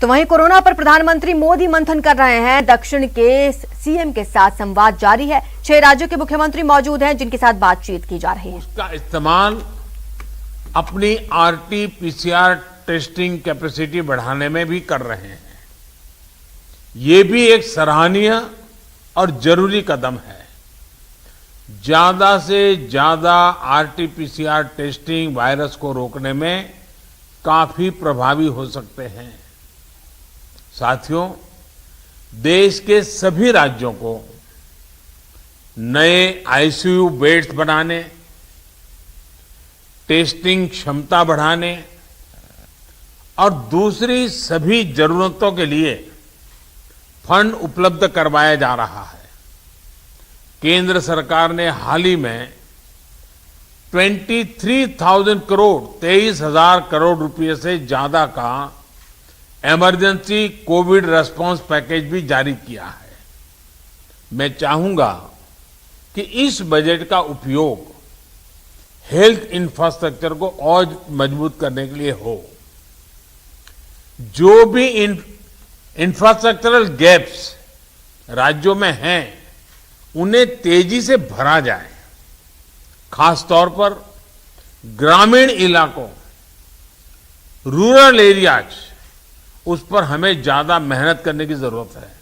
तो वहीं कोरोना पर प्रधानमंत्री मोदी मंथन कर रहे हैं। दक्षिण के सीएम के साथ संवाद जारी है। 6 राज्यों के मुख्यमंत्री मौजूद हैं जिनके साथ बातचीत की जा रही है। उसका इस्तेमाल अपनी आरटी-पीसीआर टेस्टिंग कैपेसिटी बढ़ाने में भी कर रहे हैं। ये भी एक सराहनीय और जरूरी कदम है। ज्यादा से ज्यादा आरटी-पीसीआर टेस्टिंग वायरस को रोकने में काफी प्रभावी हो सकते हैं। साथियों, देश के सभी राज्यों को नए आईसीयू बेड्स बनाने, टेस्टिंग क्षमता बढ़ाने और दूसरी सभी जरूरतों के लिए फंड उपलब्ध करवाया जा रहा है। केंद्र सरकार ने हाल ही में 23,000 करोड़ 23,000 करोड़ रुपए से ज्यादा का इमरजेंसी कोविड रेस्पॉन्स पैकेज भी जारी किया है। मैं चाहूंगा कि इस बजट का उपयोग हेल्थ इंफ्रास्ट्रक्चर को और मजबूत करने के लिए हो। जो भी इंफ्रास्ट्रक्चरल गैप्स राज्यों में हैं, उन्हें तेजी से भरा जाए। खासतौर पर ग्रामीण इलाकों, रूरल एरियाज, उस पर हमें ज्यादा मेहनत करने की जरूरत है।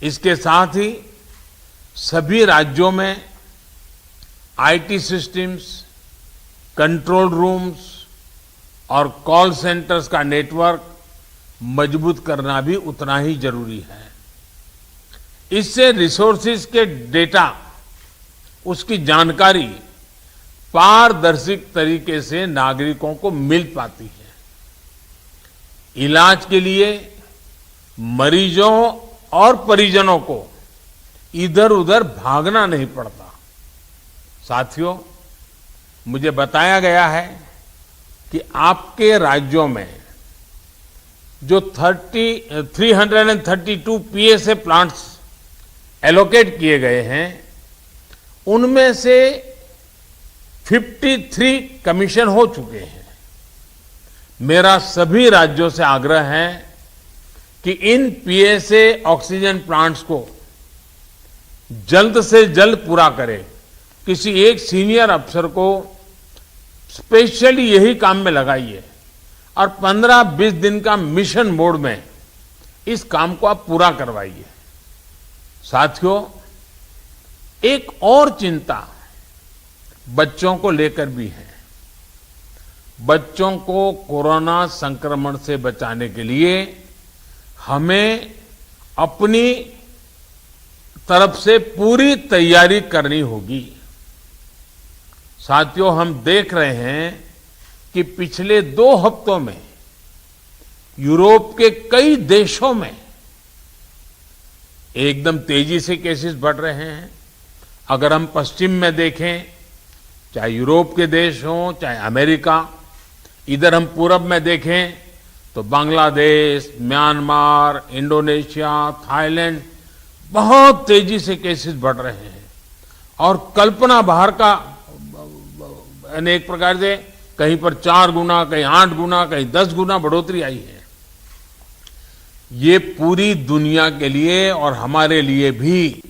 इसके साथ ही सभी राज्यों में आईटी सिस्टम्स, कंट्रोल रूम्स और कॉल सेंटर्स का नेटवर्क मजबूत करना भी उतना ही जरूरी है। इससे रिसोर्सेज के डेटा, उसकी जानकारी पारदर्शी तरीके से नागरिकों को मिल पाती है। इलाज के लिए मरीजों और परिजनों को इधर उधर भागना नहीं पड़ता। साथियों, मुझे बताया गया है कि आपके राज्यों में जो 332 पीएसए प्लांट्स एलोकेट किए गए हैं, उनमें से 53 कमीशन हो चुके हैं। मेरा सभी राज्यों से आग्रह है कि इन पीएसए ऑक्सीजन प्लांट्स को जल्द से जल्द पूरा करें। किसी एक सीनियर अफसर को स्पेशली यही काम में लगाइए और 15-20 दिन का मिशन मोड में इस काम को आप पूरा करवाइए। साथियों, एक और चिंता बच्चों को लेकर भी है। बच्चों को कोरोना संक्रमण से बचाने के लिए हमें अपनी तरफ से पूरी तैयारी करनी होगी। साथियों, हम देख रहे हैं कि पिछले 2 हफ्तों में यूरोप के कई देशों में एकदम तेजी से केसेस बढ़ रहे हैं। अगर हम पश्चिम में देखें, चाहे यूरोप के देश हों, चाहे अमेरिका, इधर हम पूरब में देखें तो बांग्लादेश, म्यांमार, इंडोनेशिया, थाईलैंड, बहुत तेजी से केसेस बढ़ रहे हैं और कल्पना बाहर का अनेक प्रकार से कहीं पर 4 गुना, कहीं 8 गुना, कहीं 10 गुना बढ़ोतरी आई है। ये पूरी दुनिया के लिए और हमारे लिए भी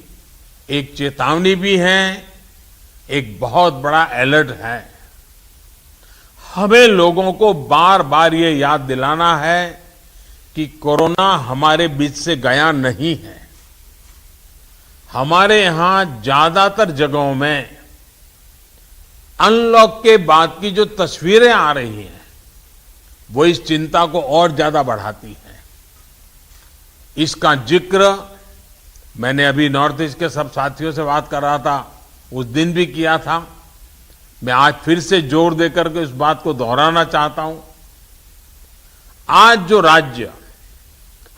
एक चेतावनी भी है, एक बहुत बड़ा अलर्ट है। हमें लोगों को बार बार ये याद दिलाना है कि कोरोना हमारे बीच से गया नहीं है। हमारे यहां ज्यादातर जगहों में अनलॉक के बाद की जो तस्वीरें आ रही हैं, वो इस चिंता को और ज्यादा बढ़ाती है। इसका जिक्र मैंने अभी नॉर्थ ईस्ट के सब साथियों से बात कर रहा था, उस दिन भी किया था। मैं आज फिर से जोर देकर के इस बात को दोहराना चाहता हूं। आज जो राज्य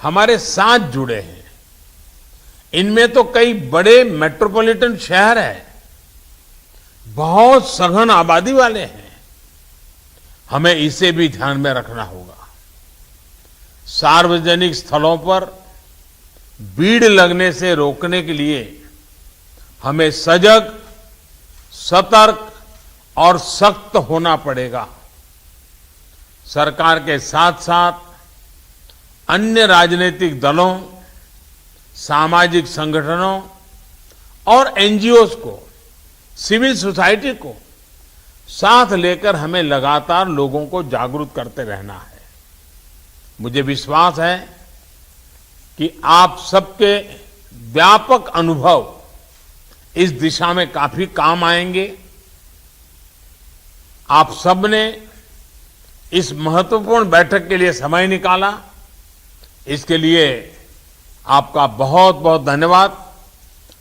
हमारे साथ जुड़े हैं, इनमें तो कई बड़े मेट्रोपॉलिटन शहर हैं, बहुत सघन आबादी वाले हैं। हमें इसे भी ध्यान में रखना होगा। सार्वजनिक स्थलों पर भीड़ लगने से रोकने के लिए हमें सजग, सतर्क और सख्त होना पड़ेगा। सरकार के साथ साथ अन्य राजनीतिक दलों, सामाजिक संगठनों और एनजीओज को, सिविल सोसाइटी को साथ लेकर हमें लगातार लोगों को जागरूक करते रहना है। मुझे विश्वास है कि आप सबके व्यापक अनुभव इस दिशा में काफी काम आएंगे। आप सबने इस महत्वपूर्ण बैठक के लिए समय निकाला, इसके लिए आपका बहुत बहुत धन्यवाद।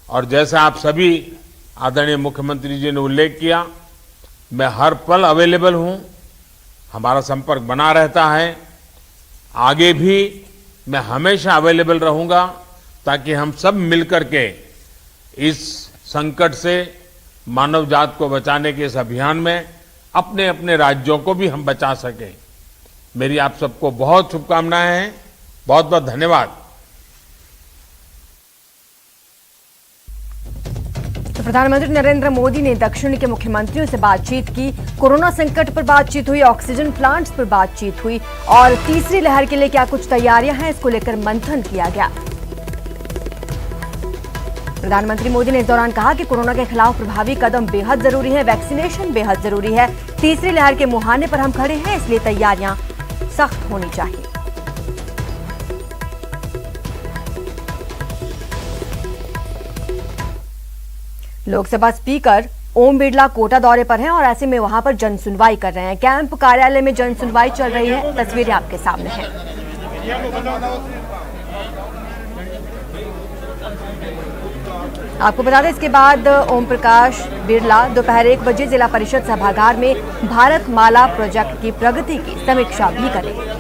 और जैसा आप सभी आदरणीय मुख्यमंत्री जी ने उल्लेख किया, मैं हर पल अवेलेबल हूं, हमारा संपर्क बना रहता है। आगे भी मैं हमेशा अवेलेबल रहूंगा ताकि हम सब मिलकर के इस संकट से मानव जात को बचाने के इस अभियान में अपने अपने राज्यों को भी हम बचा सकें। मेरी आप सबको बहुत शुभकामनाएं हैं। बहुत बहुत धन्यवाद। तो प्रधानमंत्री नरेंद्र मोदी ने दक्षिण के मुख्यमंत्रियों से बातचीत की। कोरोना संकट पर बातचीत हुई, ऑक्सीजन प्लांट्स पर बातचीत हुई और तीसरी लहर के लिए क्या कुछ तैयारियां हैं, इसको लेकर मंथन किया गया। प्रधानमंत्री मोदी ने इस दौरान कहा कि कोरोना के खिलाफ प्रभावी कदम बेहद जरूरी है, वैक्सीनेशन बेहद जरूरी है। तीसरी लहर के मुहाने पर हम खड़े हैं, इसलिए तैयारियां सख्त होनी चाहिए। लोकसभा स्पीकर ओम बिरला कोटा दौरे पर हैं और ऐसे में वहां पर जन सुनवाई कर रहे हैं। कैंप कार्यालय में जन सुनवाई चल रही है, तस्वीरें आपके सामने हैं। आपको बता दें, इसके बाद ओम प्रकाश बिरला दोपहर 1 बजे जिला परिषद सभागार में भारत माला प्रोजेक्ट की प्रगति की समीक्षा भी करेंगे।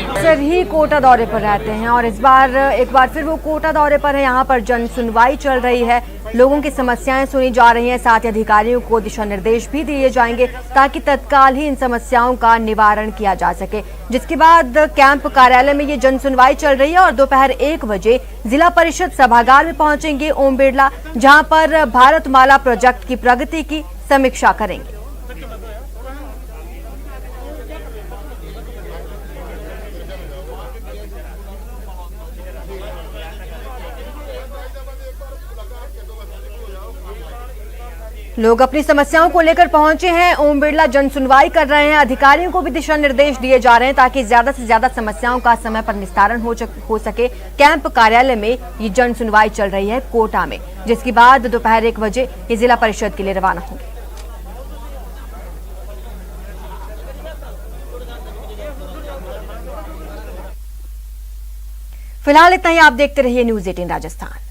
अक्सर ही कोटा दौरे पर रहते हैं और इस बार एक बार फिर वो कोटा दौरे पर है। यहाँ पर जन सुनवाई चल रही है, लोगों की समस्याएं सुनी जा रही हैं, साथ ही अधिकारियों को दिशा निर्देश भी दिए जाएंगे ताकि तत्काल ही इन समस्याओं का निवारण किया जा सके। जिसके बाद कैंप कार्यालय में ये जन सुनवाई चल रही है और दोपहर 1 बजे जिला परिषद सभागार में पहुंचेंगे ओम बिरला, जहां पर भारत माला प्रोजेक्ट की प्रगति की समीक्षा करेंगे। लोग अपनी समस्याओं को लेकर पहुंचे हैं। ओम बिरला जन सुनवाई कर रहे हैं, अधिकारियों को भी दिशा निर्देश दिए जा रहे हैं ताकि ज्यादा से ज्यादा समस्याओं का समय पर निस्तारण हो सके। कैंप कार्यालय में ये जन सुनवाई चल रही है कोटा में, जिसके बाद दोपहर 1 बजे ये जिला परिषद के लिए रवाना होंगे। फिलहाल इतना ही। आप देखते रहिए न्यूज़ 18 राजस्थान।